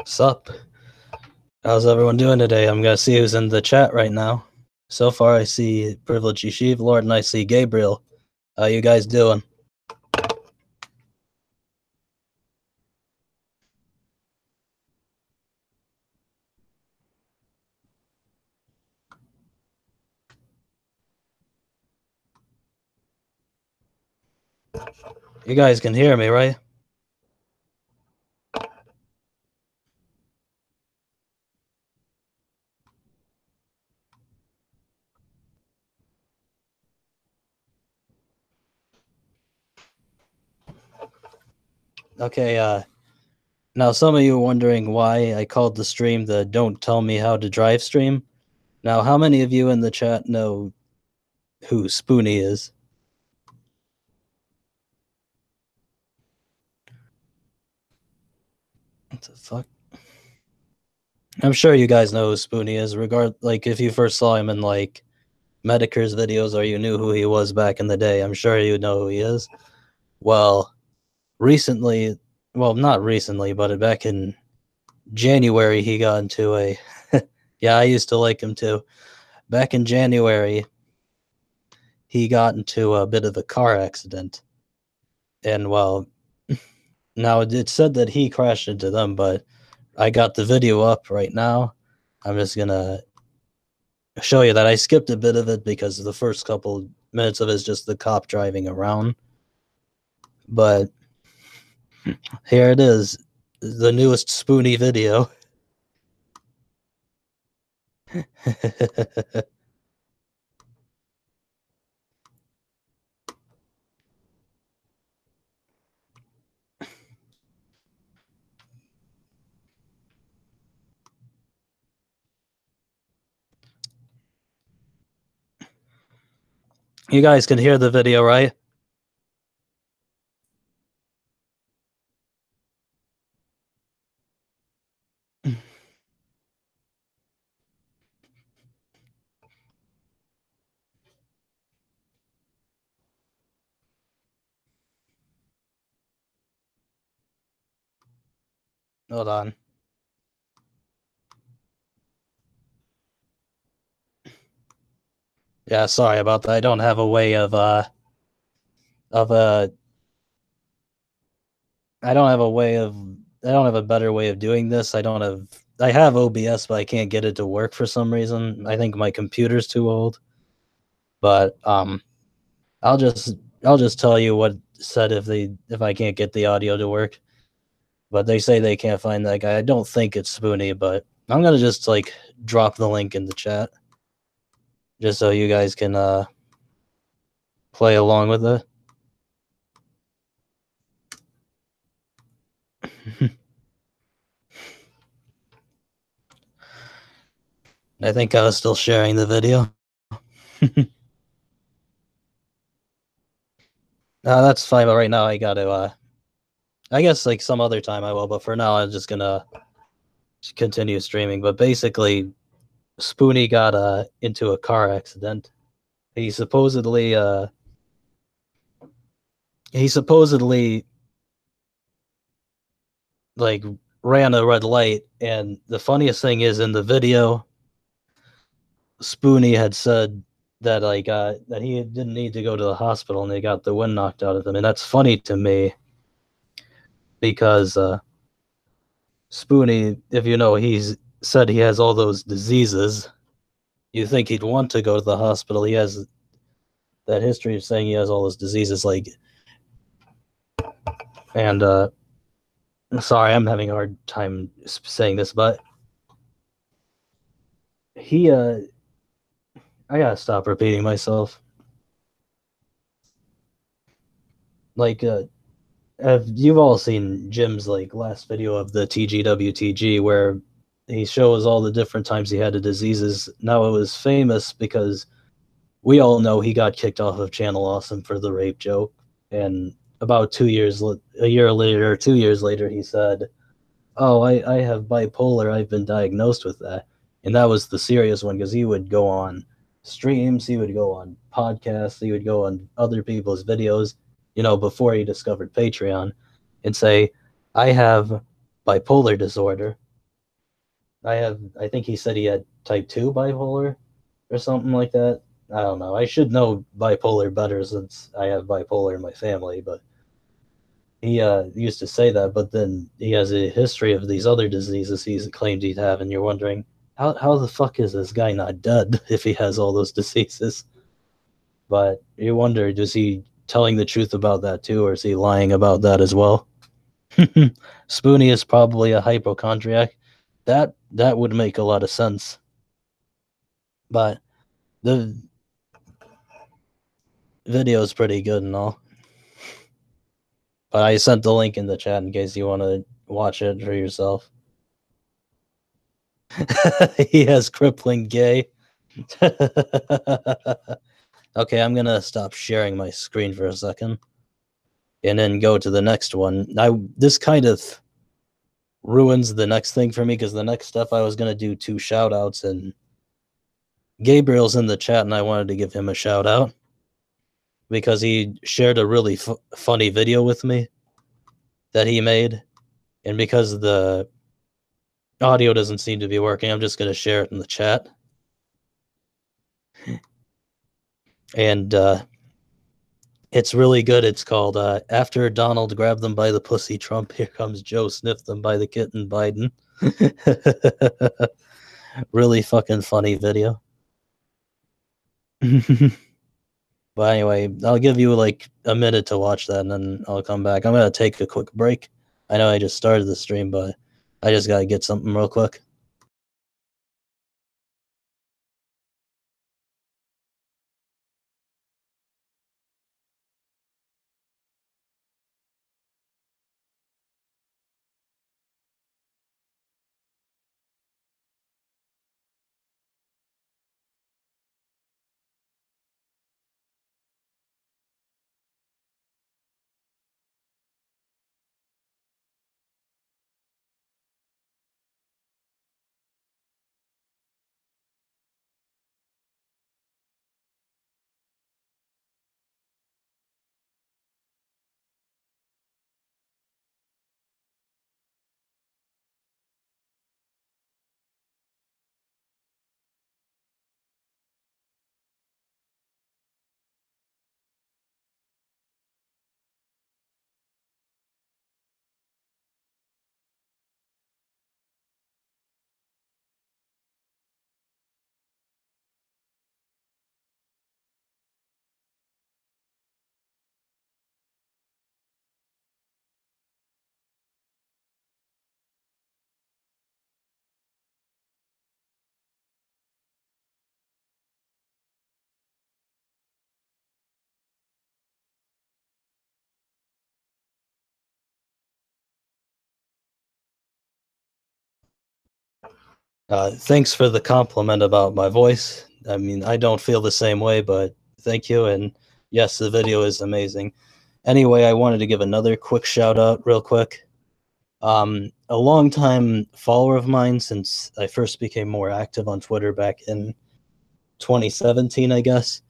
Sup? How's everyone doing today? I'm gonna see who's in the chat right now. So far, I see Privilege Yeshiv Lord and I see Gabriel. How you guys doing? You guys can hear me, right? Okay, now some of you are wondering why I called the stream the Don't Tell Me How to Drive stream. Now, how many of you in the chat know who Spoony is? What the fuck? I'm sure you guys know who Spoony is, like if you first saw him in like Medicare's videos or you knew who he was back in the day, I'm sure you know who he is. Well, recently, well, not recently, but back in January, he got into a yeah, I used to like him too. Back in January, he got into a bit of a car accident. And well, now it said that he crashed into them, but I got the video up right now. I'm just gonna show you that I skipped a bit of it because the first couple minutes of it is just the cop driving around. But here it is, the newest Spoony video. You guys can hear the video, right? Hold on. Yeah, sorry about that. I don't have a way of I don't have a better way of doing this. I have OBS, but I can't get it to work for some reason. I think my computer's too old. But I'll just tell you what said if I can't get the audio to work. But they say they can't find that guy. I don't think it's Spoony, but I'm gonna just like drop the link in the chat. Just so you guys can play along with it. I think I was still sharing the video. That's fine, but right now I gotta I guess like some other time I will, but for now I'm just gonna continue streaming. But basically, Spoony got into a car accident. He supposedly like ran a red light, and the funniest thing is in the video, Spoony had said that that he didn't need to go to the hospital and they got the wind knocked out of him. And that's funny to me because Spoony, if you know, he's said he has all those diseases. You think he'd want to go to the hospital. He has that history of saying he has all those diseases, and sorry, I'm having a hard time saying this, but he I gotta stop repeating myself. Like you've all seen Jim's like last video of the TGWTG where he shows all the different times he had the diseases. Now it was famous because we all know he got kicked off of Channel Awesome for the rape joke, and about 2 years, a year later, 2 years later, he said, "Oh, I have bipolar. I've been diagnosed with that," and that was the serious one because he would go on streams, he would go on podcasts, he would go on other people's videos, you know, before he discovered Patreon, and say, "I have bipolar disorder," I think he said he had type 2 bipolar or something like that. I don't know. I should know bipolar better since I have bipolar in my family, but he used to say that, but then he has a history of these other diseases he's claimed he'd have, and you're wondering, how the fuck is this guy not dead if he has all those diseases? But you wonder, is he telling the truth about that too, or is he lying about that as well? Spoony is probably a hypochondriac. That would make a lot of sense. But the video is pretty good and all. But I sent the link in the chat in case you want to watch it for yourself. He has crippling gay. Okay, I'm gonna stop sharing my screen for a second and then go to the next one. This kind of ruins the next thing for me because the next step I was gonna do 2 shout outs, and Gabriel's in the chat and I wanted to give him a shout out because he shared a really funny video with me that he made, and because the audio doesn't seem to be working, I'm just gonna share it in the chat. And it's really good. It's called After Donald Grabbed Them by the Pussy Trump, Here Comes Joe Sniffed Them by the Kitten Biden. Really fucking funny video. But anyway, I'll give you like a minute to watch that and then I'll come back. I'm going to take a quick break. I know I just started the stream, but I just got to get something real quick. Thanks for the compliment about my voice. I mean, I don't feel the same way, but thank you. And yes, the video is amazing. Anyway, I wanted to give another quick shout out real quick. A long-time follower of mine since I first became more active on Twitter back in 2017, I guess.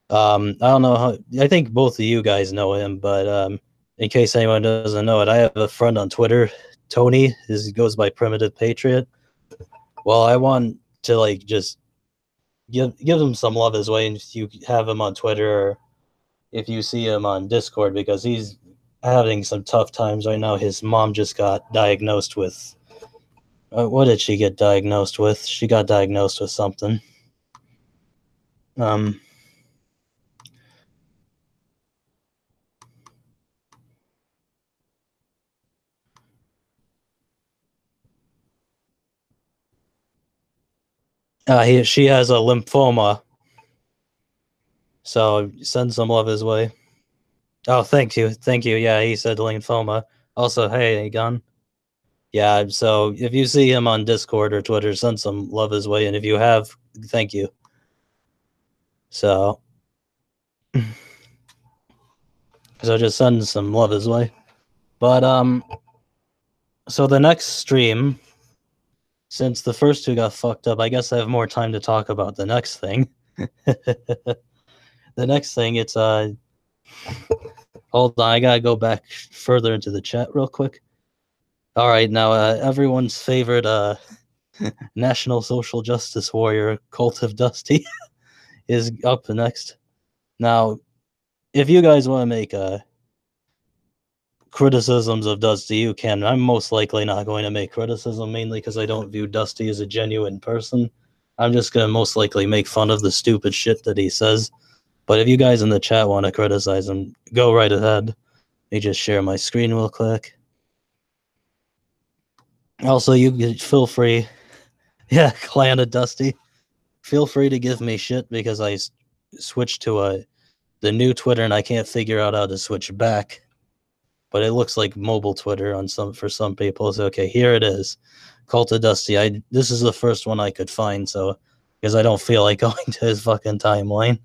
I don't know how, I think both of you guys know him, but in case anyone doesn't know it, I have a friend on Twitter, Tony. He goes by Primitive Patriot. Well, I want to like just give him some love his way, and if you have him on Twitter or if you see him on Discord, because he's having some tough times right now. His mom just got diagnosed with what did she get diagnosed with? She got diagnosed with something. She has a lymphoma. So send some love his way. Oh, thank you. Yeah, he said lymphoma. Also, hey, Gun. Yeah, so if you see him on Discord or Twitter, send some love his way. And if you have, thank you. So just send some love his way. But so the next stream, since the first 2 got fucked up, I guess I have more time to talk about the next thing. The next thing, it's hold on, I gotta go back further into the chat real quick. All right, now everyone's favorite National Social Justice Warrior Cult of Dusty is up next. Now, if you guys want to make criticisms of Dusty, you can. I'm most likely not going to make criticism, mainly because I don't view Dusty as a genuine person. I'm just going to most likely make fun of the stupid shit that he says. But if you guys in the chat want to criticize him, go right ahead. Let me just share my screen real quick. Also, you feel free. Yeah, Clan of Dusty. Feel free to give me shit because I switched to the new Twitter and I can't figure out how to switch back. But it looks like mobile Twitter for some people. So okay, here it is. Cult of Dusty. This is the first one I could find, so because I don't feel like going to his fucking timeline.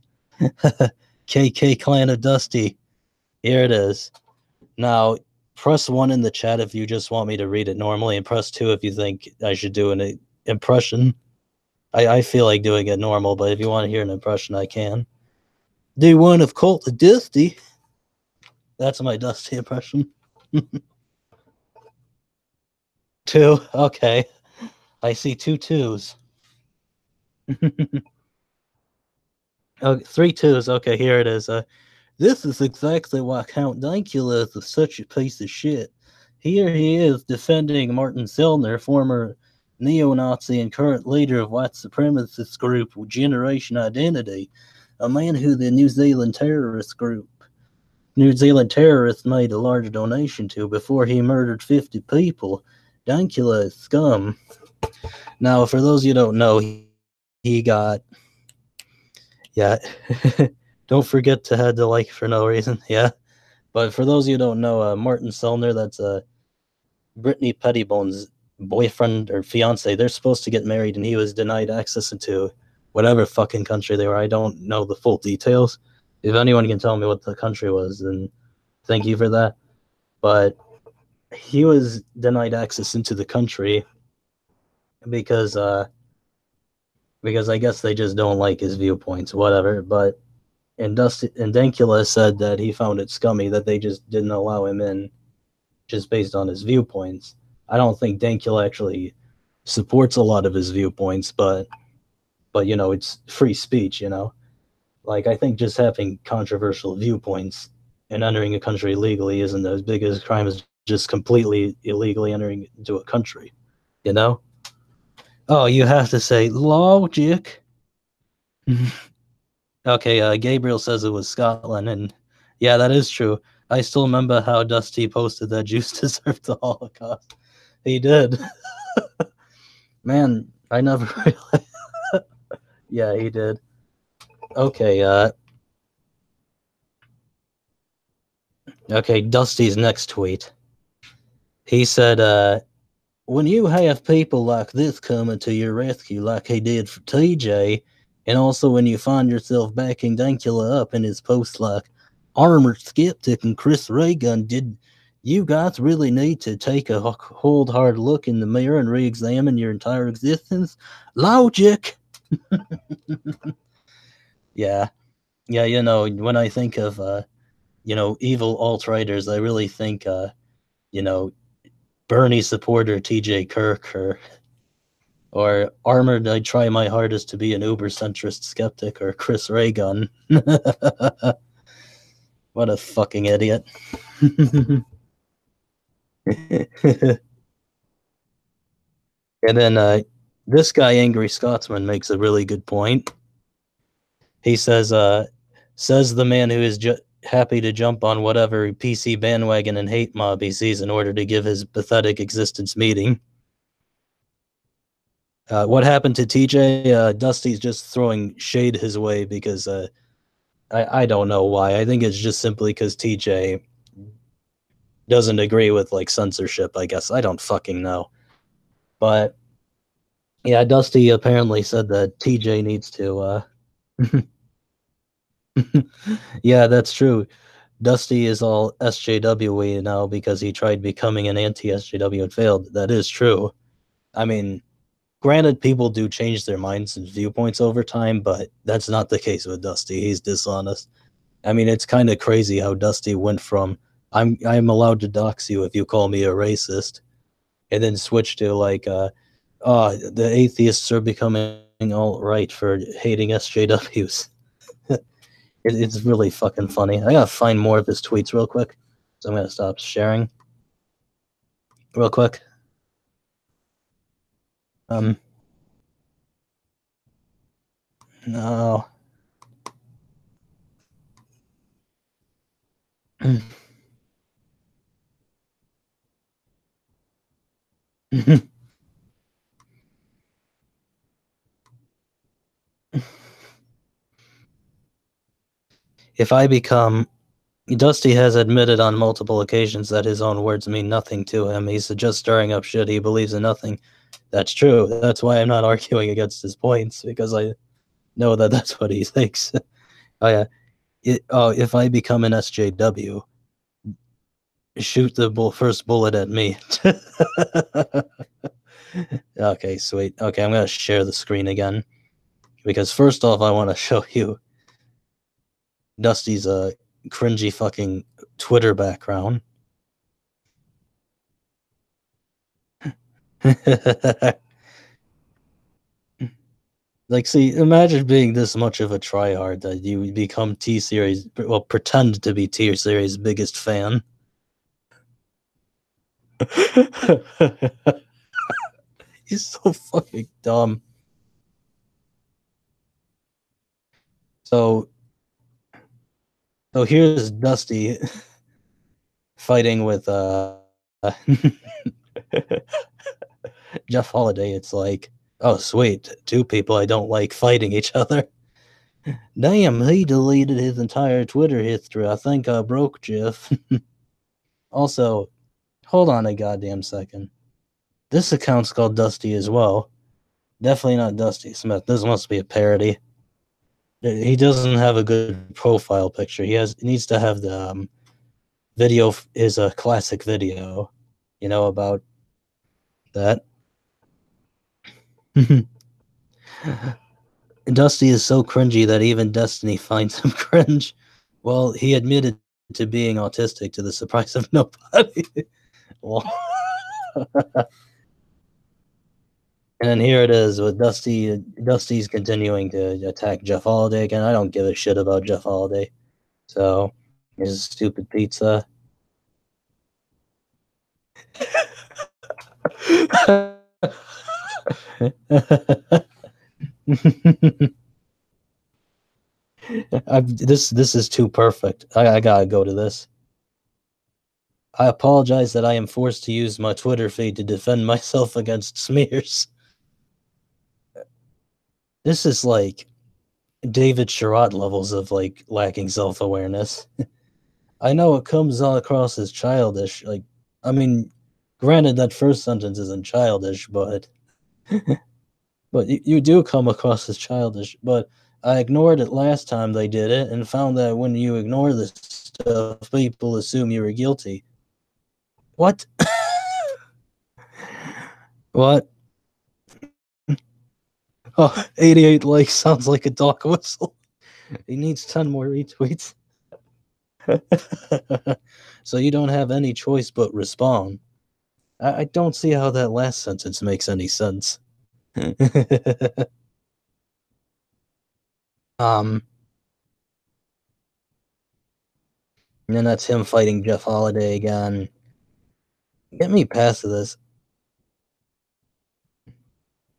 KK Clan of Dusty. Here it is. Now, press 1 in the chat if you just want me to read it normally, and press 2 if you think I should do an impression. I feel like doing it normal, but if you want to hear an impression, I can. Day 1 of Cult of Dusty. That's my Dusty impression. 2. Okay. I see 2 2s. 3 2s. Okay, here it is. This is exactly why Count Dankula is such a piece of shit. Here he is defending Martin Sellner, former neo-Nazi and current leader of white supremacist group Generation Identity, a man who the New Zealand terrorists made a large donation to before he murdered 50 people. Dankula is scum. Now, for those you don't know, he got... Yeah. Don't forget to head to like for no reason. Yeah. But for those you don't know, Martin Sellner, that's Brittany Pettibone's boyfriend or fiance. They're supposed to get married, and he was denied access into whatever fucking country they were. I don't know the full details. If anyone can tell me what the country was, then thank you for that. But he was denied access into the country because I guess they just don't like his viewpoints, whatever. But and Dankula said that he found it scummy that they just didn't allow him in just based on his viewpoints. I don't think Dankula actually supports a lot of his viewpoints, but you know, it's free speech, you know? Like, I think just having controversial viewpoints and entering a country legally isn't as big as crime as just completely illegally entering into a country, you know? Oh, you have to say logic. Okay, Gabriel says it was Scotland, and yeah, that is true. I still remember how Dusty posted that Jews deserved the Holocaust. He did. Man, I never realized. Yeah, he did. Okay, okay, Dusty's next tweet. He said, when you have people like this coming to your rescue like he did for TJ, and also when you find yourself backing Dankula up in his posts like Armored Skeptic and Chris Reagan, did you guys really need to take a cold hard look in the mirror and re-examine your entire existence? Logic! Yeah, you know, when I think of, you know, evil alt-righters, I really think, you know, Bernie supporter TJ Kirk or Armored, I try my hardest to be an uber-centrist skeptic, or Chris Reagan. What a fucking idiot. And then this guy, Angry Scotsman, makes a really good point. He says the man who is happy to jump on whatever PC bandwagon and hate mob he sees in order to give his pathetic existence meaning. What happened to TJ? Dusty's just throwing shade his way because I don't know why. I think it's just simply because TJ doesn't agree with like censorship, I guess. I don't fucking know. But yeah, Dusty apparently said that TJ needs to yeah, that's true. Dusty is all SJW now because he tried becoming an anti-SJW and failed. That is true. I mean, granted, people do change their minds and viewpoints over time, but that's not the case with Dusty. He's dishonest. I mean, it's kind of crazy how Dusty went from I'm allowed to dox you if you call me a racist, and then switch to like The atheists are becoming alt-right for hating SJWs. It's really fucking funny. I gotta find more of his tweets real quick, so I'm gonna stop sharing real quick. No. If I become Dusty has admitted on multiple occasions that his own words mean nothing to him. He's just stirring up shit. He believes in nothing. That's true. That's why I'm not arguing against his points, because I know that that's what he thinks. Oh yeah. If I become an SJW, shoot the first bullet at me. Okay, sweet. Okay, I'm gonna share the screen again, because first off, I want to show you Dusty's cringy fucking Twitter background. Like, see, imagine being this much of a tryhard that you become T-Series, well, pretend to be T-Series' biggest fan. He's so fucking dumb. So here's Dusty fighting with Jeff Holiday. It's like, oh sweet, two people I don't like fighting each other. Damn, he deleted his entire Twitter history. I think I broke Jeff. Also, hold on a goddamn second. This account's called Dusty as well. Definitely not Dusty Smith. This must be a parody. He doesn't have a good profile picture. He needs to have the video is a classic video, about that. Dusty is so cringy that even Destiny finds him cringe. Well, he admitted to being autistic to the surprise of nobody. Well, and then here it is with Dusty. Dusty's continuing to attack Jeff Holiday again. I don't give a shit about Jeff Holiday. So, his stupid pizza. This is too perfect. I gotta go to this. I apologize that I am forced to use my Twitter feed to defend myself against smears. This is like David Sherratt levels of like lacking self-awareness. I know it comes across as childish. Like, I mean, granted that first sentence isn't childish, but you do come across as childish. But I ignored it last time they did it and found that when you ignore this stuff, people assume you were guilty. What? What? Oh, 88 likes sounds like a dog whistle. He needs 10 more retweets. So you don't have any choice but respond. I don't see how that last sentence makes any sense. And then that's him fighting Jeff Holiday again. Get me past this.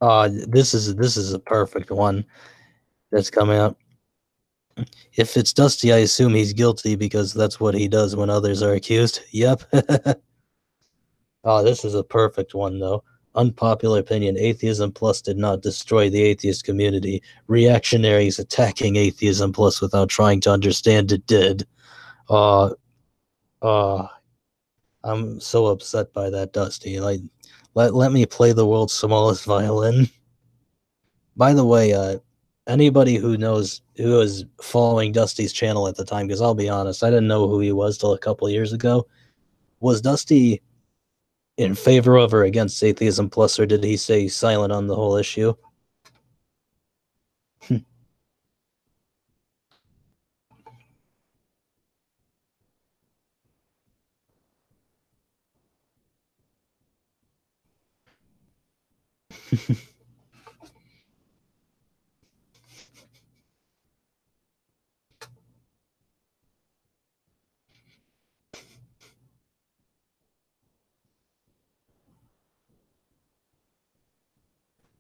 This is a perfect one that's coming up. If it's Dusty, I assume he's guilty because that's what he does when others are accused. Yep. Oh, this is a perfect one, though. Unpopular opinion. Atheism Plus did not destroy the atheist community. Reactionaries attacking Atheism Plus without trying to understand it did. Uh, I'm so upset by that, Dusty. Like, let me play the world's smallest violin. By the way, anybody who was following Dusty's channel at the time, because I'll be honest, I didn't know who he was till a couple years ago. Was Dusty in favor of or against Atheism Plus, or did he stay silent on the whole issue?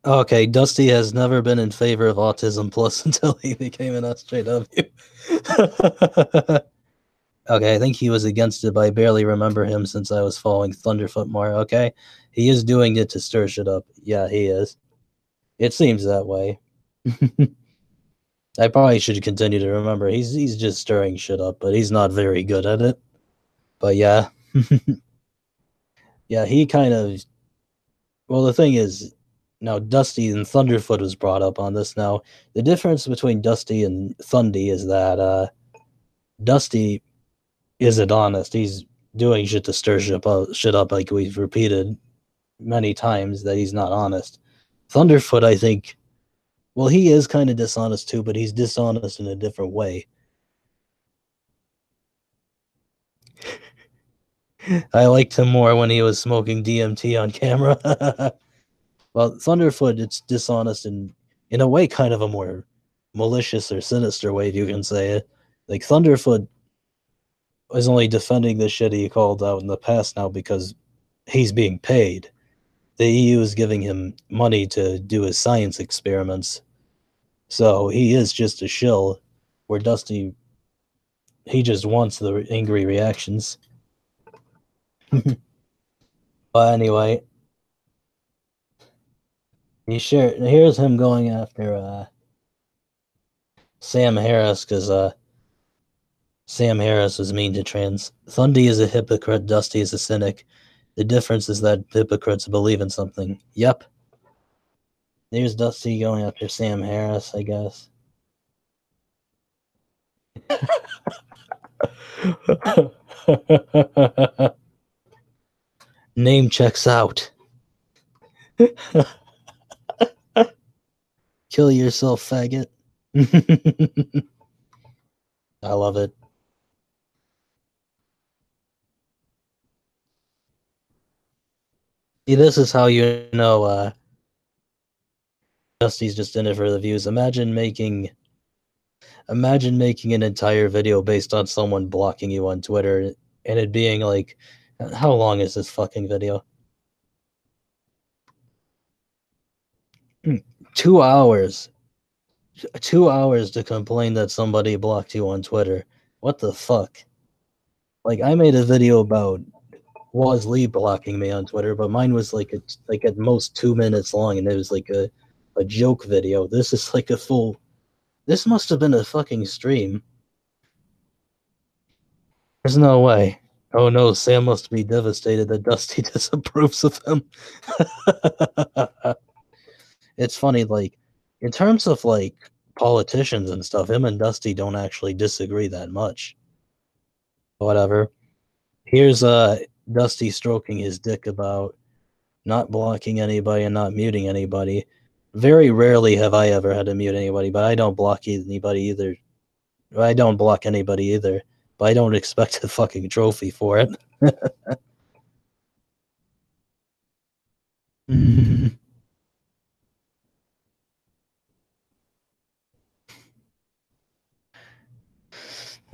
Okay, Dusty has never been in favor of Autism Plus until he became an SJW. Okay, I think he was against it, but I barely remember him since I was following Thunderfoot more. Okay, he is doing it to stir shit up. Yeah, he is. It seems that way. I probably should continue to remember. He's just stirring shit up, but he's not very good at it. But yeah, yeah, he kind of. Well, the thing is, now Dusty and Thunderfoot was brought up on this. Now, the difference between Dusty and Thundy is that Dusty isn't honest. He's doing shit to stir shit up, like we've repeated many times that he's not honest. Thunderfoot, I think, well, he is kind of dishonest too, but he's dishonest in a different way. I liked him more when he was smoking DMT on camera. Well, Thunderfoot, it's dishonest in a way, kind of a more malicious or sinister way, you can say it. Like Thunderfoot is only defending the shit he called out in the past now because he's being paid. The EU is giving him money to do his science experiments. So he is just a shill, where Dusty, he just wants the angry reactions. But anyway, here's him going after Sam Harris because Sam Harris was mean to trans. Thundy is a hypocrite, Dusty is a cynic. The difference is that hypocrites believe in something. Yep. There's Dusty going after Sam Harris, I guess. Name checks out. Kill yourself, faggot. I love it. See, this is how you know Dusty's just in it for the views. Imagine making an entire video based on someone blocking you on Twitter and it being like, how long is this fucking video? 2 hours. 2 hours to complain that somebody blocked you on Twitter. What the fuck? Like, I made a video about Was Lee blocking me on Twitter, but mine was like at most 2 minutes long, and it was like a joke video. This is like a full. This must have been a fucking stream. There's no way. Oh no, Sam must be devastated that Dusty disapproves of him. It's funny, like, in terms of like politicians and stuff, him and Dusty don't actually disagree that much. Whatever. Here's Dusty stroking his dick about not blocking anybody and not muting anybody. Very rarely have I ever had to mute anybody, but I don't block anybody either. I don't block anybody either, but I don't expect a fucking trophy for it.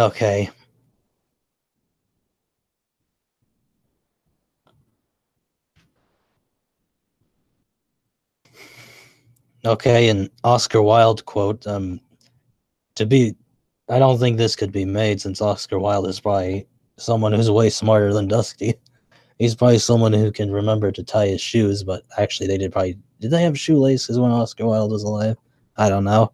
Okay. Okay, an Oscar Wilde quote. To be, I don't think this could be made since Oscar Wilde is probably someone who's way smarter than Dusty. He's probably someone who can remember to tie his shoes, but actually did they have shoelaces when Oscar Wilde was alive? I don't know.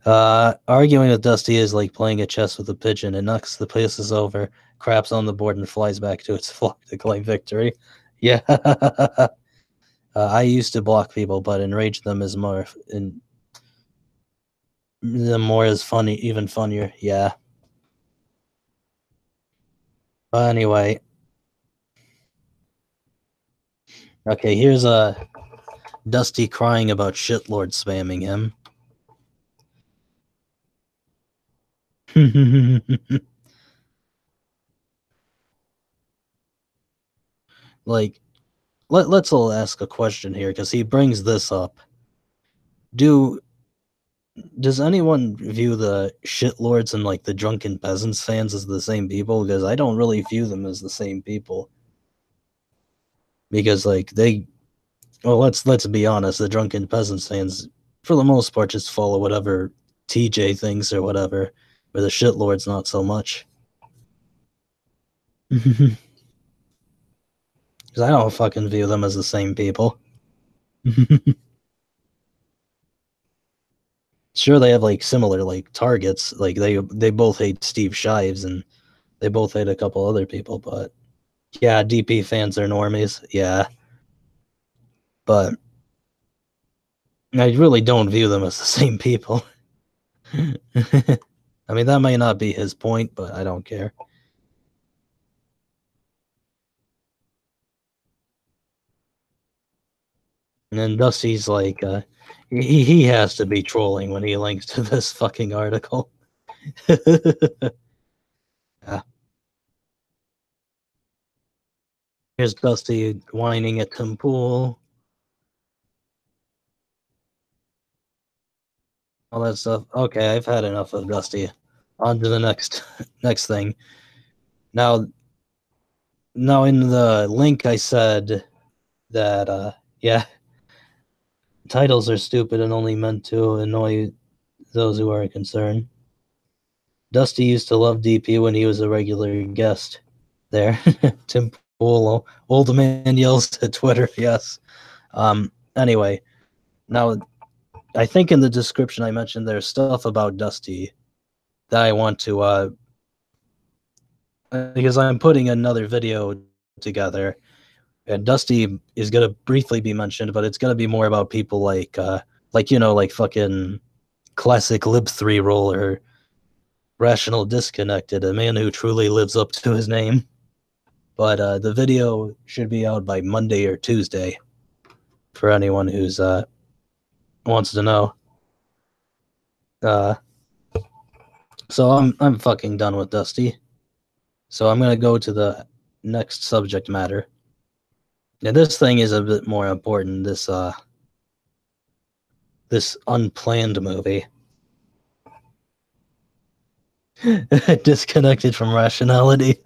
Arguing with Dusty is like playing a chess with a pigeon. It knocks the pieces over, craps on the board, and flies back to its flock to claim victory. Yeah. I used to block people, but enrage them is more, and the more is funny, even funnier. Yeah. But anyway, okay, here's Dusty crying about shitlord spamming him. like, let's all ask a question here because he brings this up. Do does anyone view the shitlords and like the drunken peasants fans as the same people? Because I don't really view them as the same people. Because like well, let's be honest, the drunken peasants fans, for the most part, just follow whatever TJ thinks or whatever. Where the shitlords, not so much. Because I don't fucking view them as the same people. Sure, they have like similar like targets. Like they both hate Steve Shives and they both hate a couple other people, but yeah, DP fans are normies. Yeah, but I really don't view them as the same people. I mean, that may not be his point, but I don't care. And then Dusty's like, he has to be trolling when he links to this fucking article. Yeah. Here's Dusty whining at Tim Pool, all that stuff. Okay, I've had enough of Dusty. On to the next thing. Now, in the link I said that yeah, titles are stupid and only meant to annoy those who are concerned. Dusty used to love DP when he was a regular guest there. Tim Pool, old man yells to Twitter. Yes. Anyway, now I think in the description I mentioned there's stuff about Dusty that I want to because I'm putting another video together, and Dusty is gonna briefly be mentioned, but it's gonna be more about people like like fucking classic lib3 roller, rational disconnected, a man who truly lives up to his name. But the video should be out by Monday or Tuesday for anyone who's wants to know. Uh, so I'm fucking done with Dusty. So I'm gonna go to the next subject matter. Now this thing is a bit more important. This Unplanned movie. Disconnected from rationality.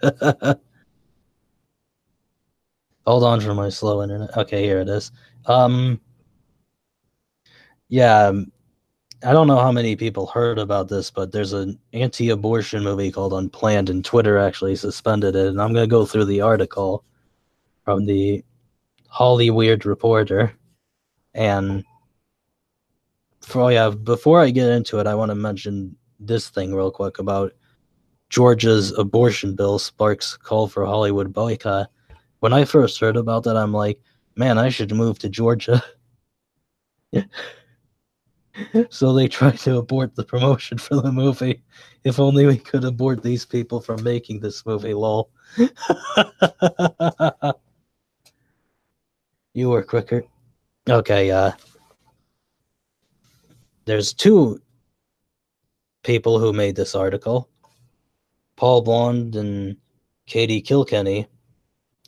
Hold on for my slow internet. Okay, here it is. Yeah, I don't know how many people heard about this, but there's an anti-abortion movie called Unplanned, and Twitter actually suspended it. And I'm gonna go through the article from the Holly Weird Reporter. And before I get into it, I want to mention this thing real quick about Georgia's abortion bill sparks call for Hollywood boycott. When I first heard about that, I'm like, man, I should move to Georgia. So they try to abort the promotion for the movie. If only we could abort these people from making this movie, lol. You were quicker. Okay, there's two people who made this article. Paul Blond and Katie Kilkenny.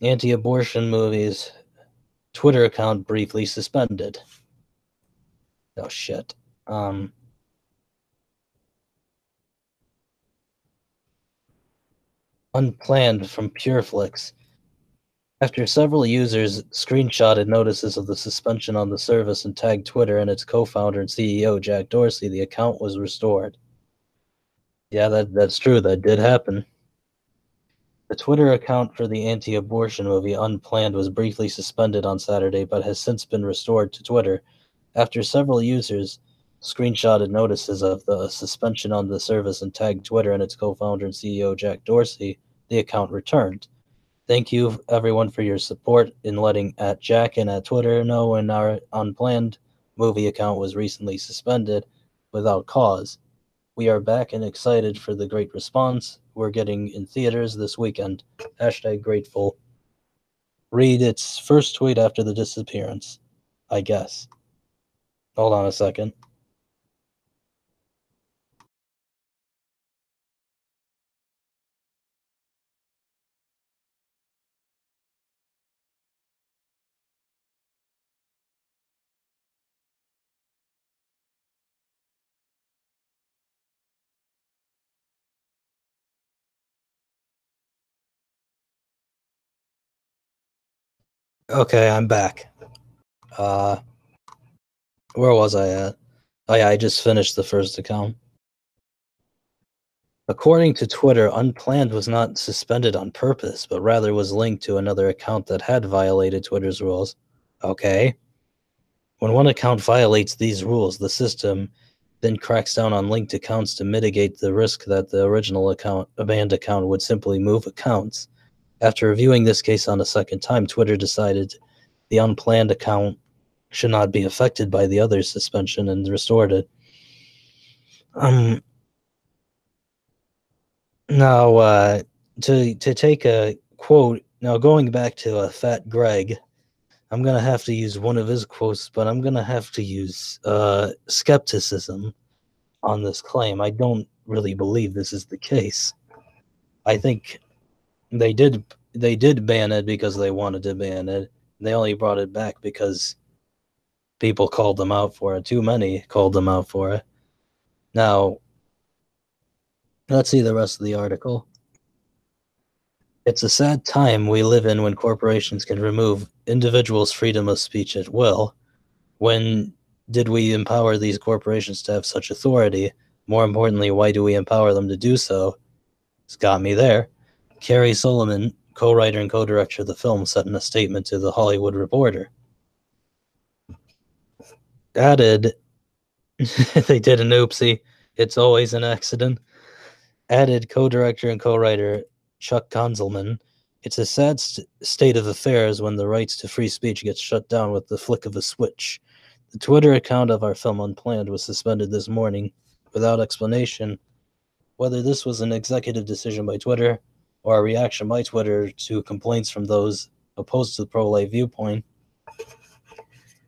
Anti-abortion movies Twitter account briefly suspended. Oh shit. Unplanned from Pureflix. After several users screenshotted notices of the suspension on the service and tagged Twitter and its co-founder and CEO, Jack Dorsey, the account was restored. Yeah, that's true. That did happen. The Twitter account for the anti-abortion movie Unplanned was briefly suspended on Saturday, but has since been restored to Twitter. After several users screenshotted notices of the suspension on the service and tagged Twitter and its co-founder and CEO, Jack Dorsey, the account returned. Thank you, everyone, for your support in letting @Jack and @Twitter know when our Unplanned movie account was recently suspended without cause. We are back and excited for the great response we're getting in theaters this weekend. #grateful. Read its first tweet after the disappearance, I guess. Hold on a second. Okay, I'm back. Where was I at? Oh yeah, I just finished the first account. According to Twitter, Unplanned was not suspended on purpose, but rather was linked to another account that had violated Twitter's rules. Okay. When one account violates these rules, the system then cracks down on linked accounts to mitigate the risk that the original account, a banned account, would simply move accounts. After reviewing this case on a second time, Twitter decided the Unplanned account should not be affected by the other suspension and restored it. Now, to take a quote, now going back to Fat Greg, I'm gonna have to use one of his quotes, but I'm gonna have to use skepticism on this claim. I don't really believe this is the case. I think they did ban it because they wanted to ban it. They only brought it back because people called them out for it. Too many called them out for it. Now, let's see the rest of the article. It's a sad time we live in when corporations can remove individuals' freedom of speech at will. When did we empower these corporations to have such authority? More importantly, why do we empower them to do so? It's got me there. Carrie Solomon, co-writer and co-director of the film, said in a statement to The Hollywood Reporter. Added, they did an oopsie. It's always an accident. Added co-director and co-writer Chuck Konzelman, it's a sad state of affairs when the rights to free speech gets shut down with the flick of a switch. The Twitter account of our film Unplanned was suspended this morning without explanation. Whether this was an executive decision by Twitter or a reaction by Twitter to complaints from those opposed to the pro-life viewpoint,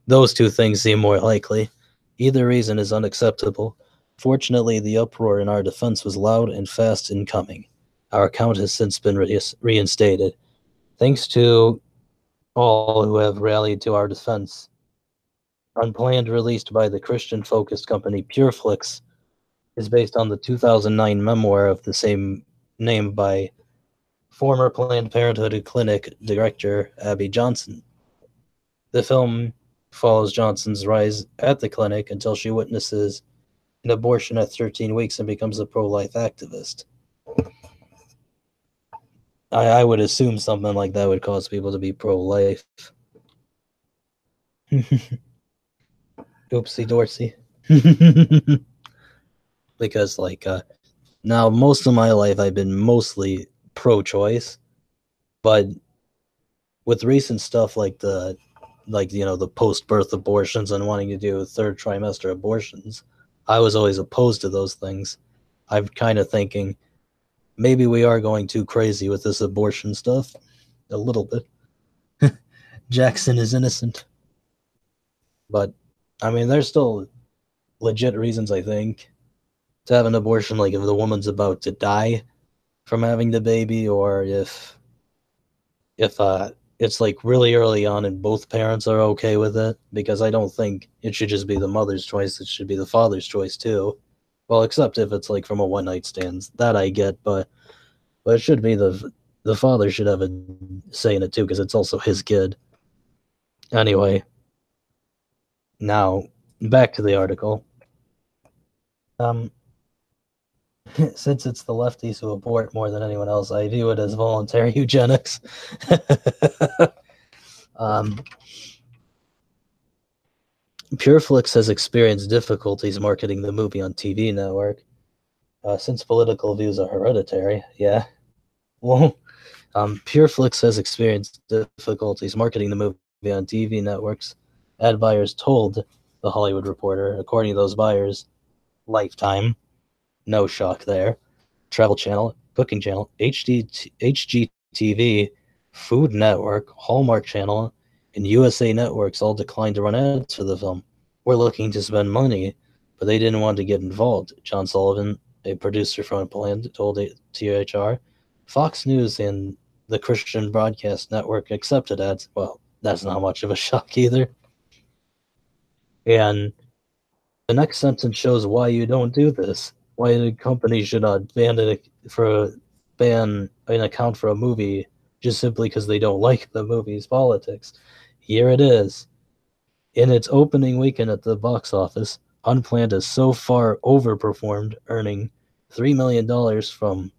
those two things seem more likely. Either reason is unacceptable. Fortunately, the uproar in our defense was loud and fast in coming. Our account has since been reinstated. Thanks to all who have rallied to our defense. Unplanned, released by the Christian-focused company Pureflix, is based on the 2009 memoir of the same name by former Planned Parenthood clinic director Abby Johnson. The film follows Johnson's rise at the clinic until she witnesses an abortion at 13 weeks and becomes a pro-life activist. I would assume something like that would cause people to be pro-life. Oopsie Dorsey. Because, now most of my life I've been mostly pro-choice, but with recent stuff like the post-birth abortions and wanting to do third trimester abortions, I was always opposed to those things. I'm kind of thinking maybe we are going too crazy with this abortion stuff. A little bit. Jackson is innocent. But, I mean, there's still legit reasons, I think, to have an abortion, like if the woman's about to die from having the baby, or if it's like really early on and both parents are okay with it, because I don't think it should just be the mother's choice, it should be the father's choice too. Well, except if it's like from a one night stand, that I get, but it should be the father should have a say in it too, because it's also his kid. Anyway, now back to the article. Since it's the lefties who abort more than anyone else, I view it as voluntary eugenics. Pureflix has experienced difficulties marketing the movie on TV network. Since political views are hereditary, yeah. Well, Pureflix has experienced difficulties marketing the movie on TV networks. Ad buyers told The Hollywood Reporter, according to those buyers, Lifetime, no shock there, Travel Channel, Cooking Channel, HGTV, Food Network, Hallmark Channel, and USA Networks all declined to run ads for the film. We're looking to spend money, but they didn't want to get involved, John Sullivan, a producer from Unplanned, told THR. Fox News and the Christian Broadcast Network accepted ads. Well, that's not much of a shock either. And the next sentence shows why you don't do this. Why the company should not ban an account for a movie just simply because they don't like the movie's politics. Here it is. In its opening weekend at the box office, Unplanned has so far overperformed, earning $3 million from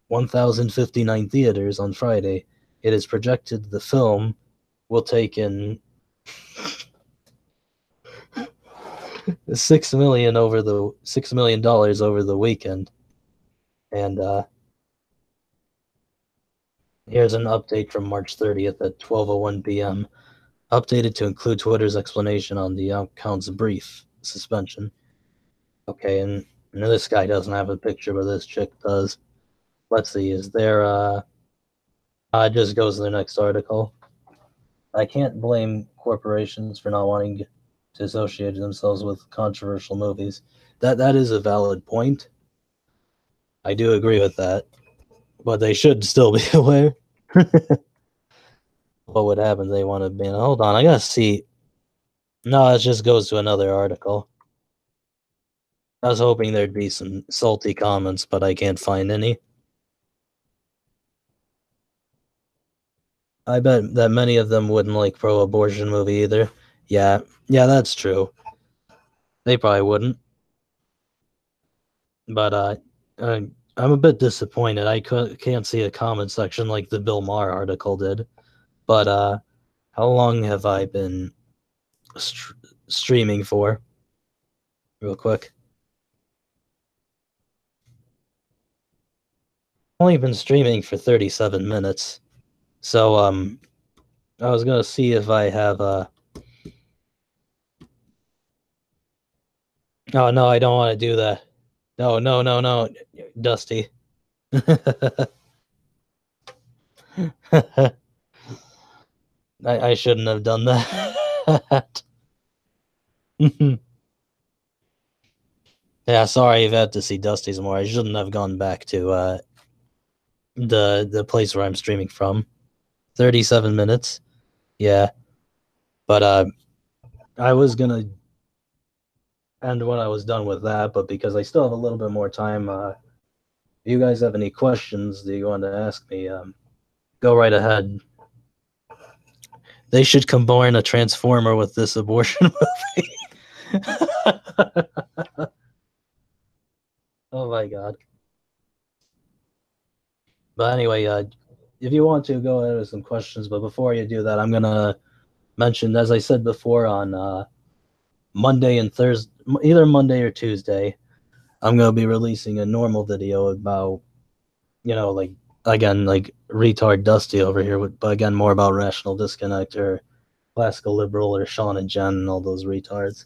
1,059 theaters on Friday. It is projected the film will take in $6 million over the weekend. And here's an update from March 30th at 12:01 p.m. Updated to include Twitter's explanation on the account's brief suspension. Okay, and this guy doesn't have a picture, but this chick does. Let's see, is there it just goes to the next article. I can't blame corporations for not wanting to associate themselves with controversial movies. That is a valid point. I do agree with that. But they should still be aware. What would happen? They want to ban. Hold on, I gotta see. No, it just goes to another article. I was hoping there'd be some salty comments, but I can't find any. I bet that many of them wouldn't like pro-abortion movie either. Yeah, that's true. They probably wouldn't. But I'm a bit disappointed. I can't see a comment section like the Bill Maher article did. But how long have I been streaming for? Real quick. I've only been streaming for 37 minutes. So I was gonna see if I have Oh no, I don't want to do that. No, Dusty. I shouldn't have done that. Yeah, sorry you've had to see Dusty's more. I shouldn't have gone back to the place where I'm streaming from. 37 minutes. Yeah. But I was gonna end when I was done with that, but because I still have a little bit more time, if you guys have any questions that you want to ask me, go right ahead. They should combine a Transformer with this abortion movie. Oh my god. But anyway, if you want to, go ahead with some questions. But before you do that, I'm gonna mention, as I said before, on Monday and Thursday, either Monday or Tuesday, I'm gonna be releasing a normal video about, like, again, like retard Dusty over here, but again, more about Rational Disconnect or Classical Liberal or Sean and Jen and all those retards.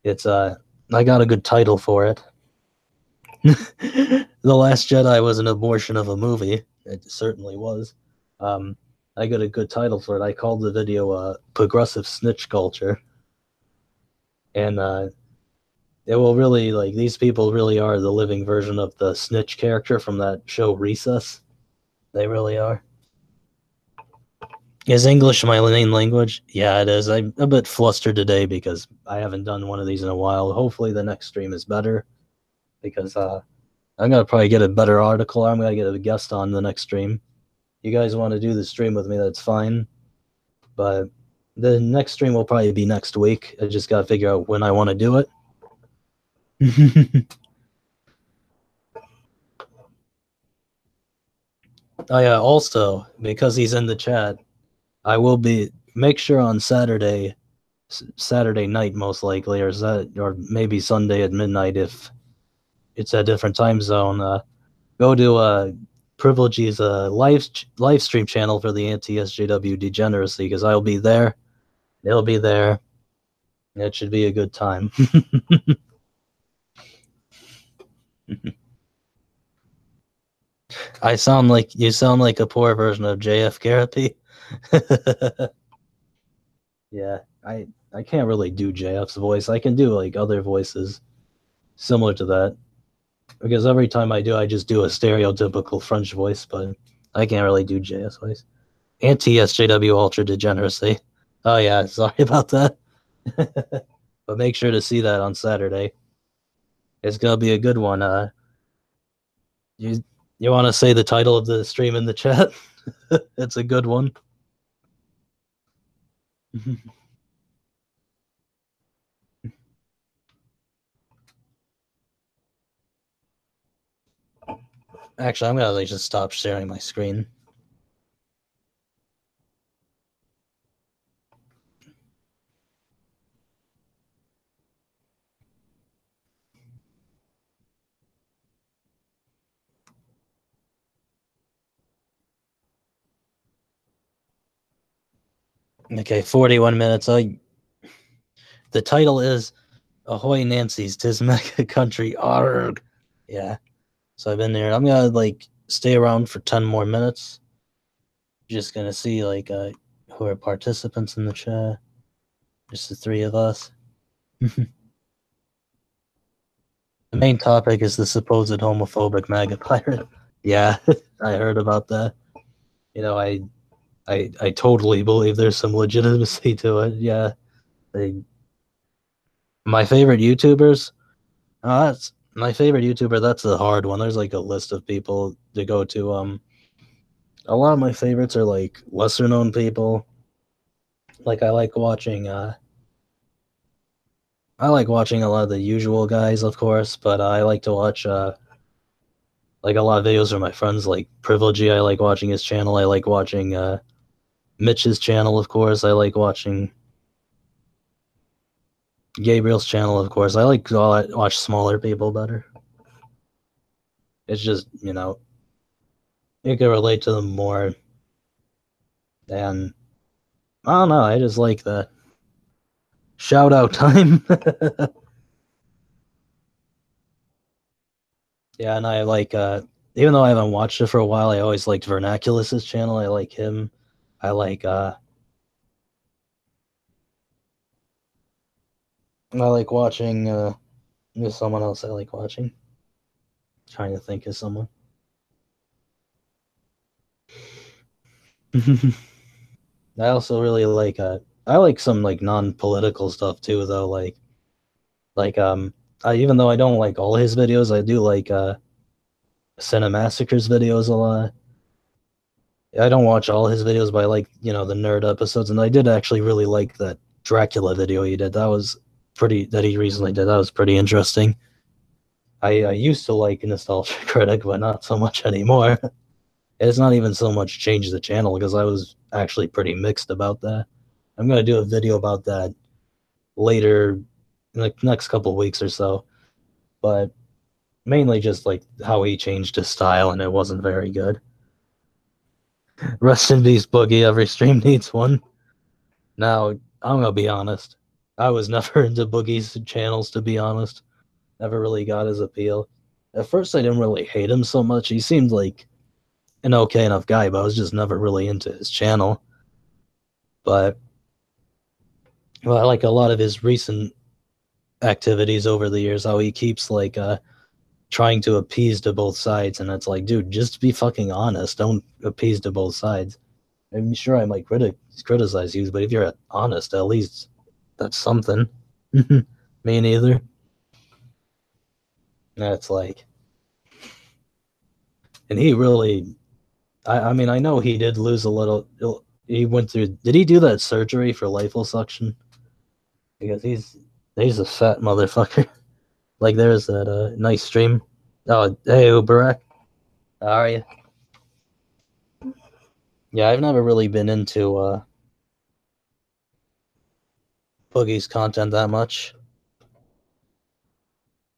It's I got a good title for it. The Last Jedi was an abortion of a movie. It certainly was. I got a good title for it. I called the video Progressive Snitch Culture. And it will really, like, these people really are the living version of the snitch character from that show Recess. They really are. Is English my main language? Yeah, it is. I'm a bit flustered today because I haven't done one of these in a while. Hopefully the next stream is better, because I'm gonna probably get a better article. I'm gonna get a guest on the next stream. You guys want to do the stream with me, that's fine. But the next stream will probably be next week. I just gotta figure out when I want to do it. Oh yeah, also, because he's in the chat, I will be, make sure on Saturday night most likely, or maybe Sunday at midnight if it's a different time zone. Go to Privilege's live stream channel for the anti-SJW degeneracy, because I'll be there. They'll be there. It should be a good time. You sound like a poor version of JF Garrity. Yeah, I can't really do JF's voice. I can do like other voices similar to that, because every time I do, I just do a stereotypical French voice, but I can't really do JF's voice. Anti-SJW ultra degeneracy. Oh yeah, sorry about that. But make sure to see that on Saturday. It's gonna be a good one. You want to say the title of the stream in the chat? It's a good one. Actually, I'm gonna like just stop sharing my screen. Okay, 41 minutes. The title is Ahoy Nancy's Tis Mega Country Arg. Yeah. So I've been there. I'm gonna like stay around for 10 more minutes. Just gonna see like who are participants in the chat. Just the three of us. The main topic is the supposed homophobic MAGA pirate. Yeah, I heard about that. You know, I totally believe there's some legitimacy to it. Yeah. My favorite YouTubers, that's my favorite YouTuber. That's a hard one. There's like a list of people to go to. A lot of my favorites are like lesser known people. Like I like watching a lot of the usual guys, of course, but I like to watch like a lot of videos from my friends, like Privilegey. I like watching his channel. I like watching Mitch's channel, of course. I like watching Gabriel's channel, of course. I like to watch smaller people better. It's just, you know, you can relate to them more. And I don't know, I just like that. Shout out time. Yeah, and I like even though I haven't watched it for a while, I always liked Vernaculus's channel. I like him. I like watching there's someone else I like watching. Trying to think of someone. I also really like I like some like non-political stuff too though, like even though I don't like all his videos, I do like Cinemassacre's videos a lot. I don't watch all his videos, but I like, you know, the nerd episodes, and I did actually really like that Dracula video he did. That he recently did. That was pretty interesting. I used to like Nostalgia Critic, but not so much anymore. It's not even so much changed the channel because I was actually pretty mixed about that. I'm gonna do a video about that later, in the next couple of weeks or so, but mainly just like how he changed his style, and it wasn't very good. Rest in peace, Boogie. Every stream needs one. Now, I'm gonna be honest. I was never into Boogie's channels, to be honest. Never really got his appeal. At first, I didn't really hate him so much. He seemed like an okay enough guy, but I was just never really into his channel. But well, I like a lot of his recent activities over the years, how he keeps like trying to appease to both sides, and it's like, dude, just be fucking honest. Don't appease to both sides. I'm sure I might criticize you, but if you're honest, at least that's something. Me neither. That's like, and he really, I mean, I know he did lose a little. He went through. Did he do that surgery for liposuction? Because he's a fat motherfucker. Like there's that nice stream. Oh, hey Uberak, how are you? Yeah, I've never really been into Boogie's content that much.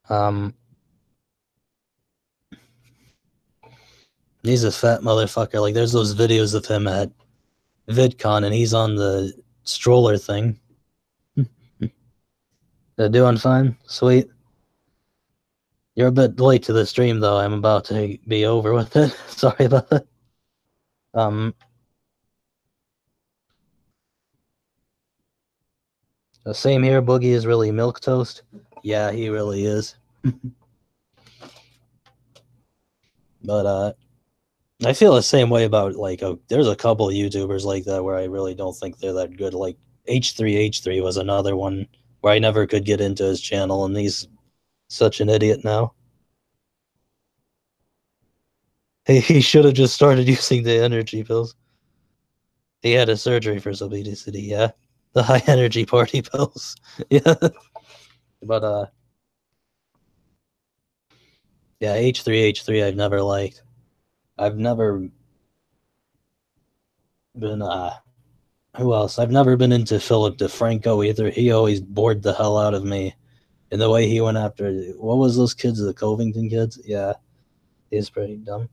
Um, he's a fat motherfucker. Like there's those videos of him at VidCon, and he's on the stroller thing. They're doing fine, sweet. You're a bit late to the stream, though. I'm about to be over with it. Sorry about that. Same here. Boogie is really milk toast. Yeah, he really is. But I feel the same way about like there's a couple of YouTubers like that where I really don't think they're that good. Like H3H3 was another one where I never could get into his channel, and he's such an idiot now. He should have just started using the energy pills. He had a surgery for his obesity, yeah. The high energy party pills. Yeah. But yeah, H3 I've never liked. I've never been who else? I've never been into Philip DeFranco either. He always bored the hell out of me. And the way he went after what was those kids, the Covington kids? Yeah. He's pretty dumb.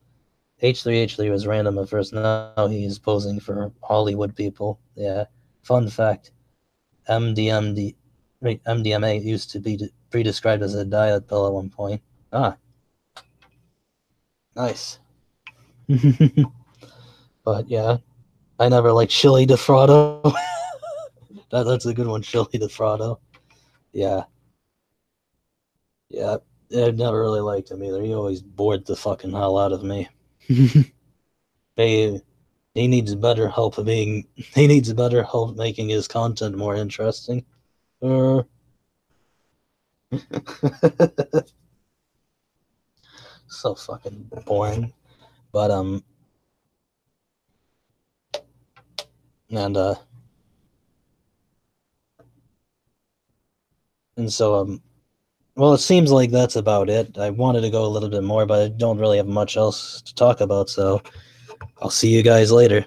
H3 was random at first. Now he's posing for Hollywood people. Yeah. Fun fact. MDMD MDMA used to be pre-described as a diet pill at one point. Ah, nice. But yeah, I never liked Chili DeFrado. That's a good one, Chili DeFrado. Yeah, yeah. I never really liked him either. He always bored the fucking hell out of me. he he needs better help being. He needs better help making his content more interesting. So fucking boring. But and uh and so well, it seems like that's about it. I wanted to go a little bit more, but I don't really have much else to talk about, so I'll see you guys later.